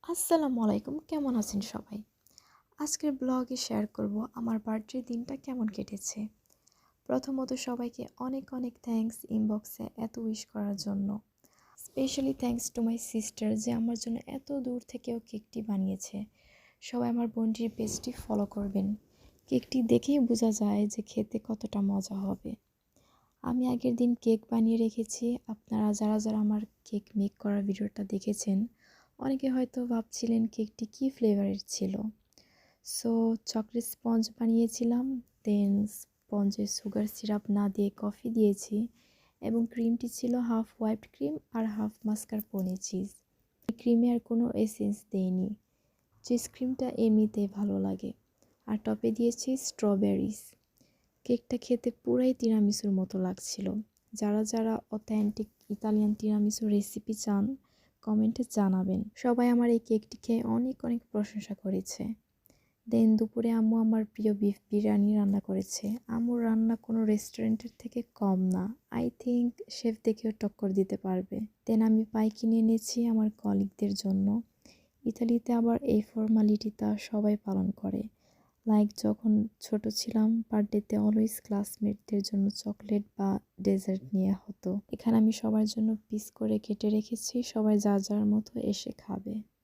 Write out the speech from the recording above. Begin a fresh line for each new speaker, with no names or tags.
আসসালামু আলাইকুম, কেমন আছেন সবাই? আজকের ব্লগে শেয়ার করব আমার বার্থডে দিনটা কেমন কেটেছে। প্রথমত সবাইকে অনেক অনেক থ্যাঙ্কস ইনবক্সে এত উইশ করার জন্য। Specially thanks to my sister যে আমার জন্য এত দূর থেকেও কেকটি বানিয়েছে। সবাই আমার বোনটির পেজটি ফলো করবেন। কেকটি দেখেই বোঝা যায় যে খেতে কতটা মজা হবে। আমি আগের দিন কেক বানিয়ে রেখেছি। আপনারা যারা যারা আমার কেক মেক করার ভিডিওটা দেখেছেন অনেকে হয়তো ভাবছিলেন কেকটি কী ফ্লেভারের ছিল। সো চকলেট স্পঞ্জ বানিয়েছিলাম, দেন স্পঞ্জে সুগার সিরাপ না দিয়ে কফি দিয়েছি এবং ক্রিমটি ছিল হাফ হোয়াইট ক্রিম আর হাফ মাস্কারপোনে চিজ। এই ক্রিমে আর কোনো এসেন্স দেইনি, চিজ ক্রিমটা এমনিতেই ভালো লাগে। আর টপে দিয়েছি স্ট্রবেরিজ। কেকটা খেতে পুরাই তিরামিসুর মতো লাগছিল। যারা যারা অথেন্টিক ইতালিয়ান তিরামিসু রেসিপি চান কমেন্টে জানাবেন। সবাই আমার এই কেকটি খেয়ে অনেক অনেক প্রশংসা করেছে। দেন দুপুরে আম্মু আমার প্রিয় বিফ বিরিয়ানি রান্না করেছে। আম্মুর রান্না কোনো রেস্টুরেন্টের থেকে কম না। আই থিঙ্ক শেফ দেখেও টক্কর দিতে পারবে। দেন আমি পাই কিনে এনেছি আমার কলিগদের জন্য। ইতালিতে আবার এই ফর্মালিটিটা সবাই পালন করে। লাইক যখন ছোট ছিলাম বার্থডেতে অলওয়েজ ক্লাসমেটদের জন্য চকলেট বা ডেজার্ট নিয়ে হতো। এখানে আমি সবার জন্য পিস করে কেটে রেখেছি, সবাই যার যার মতো এসে খাবে।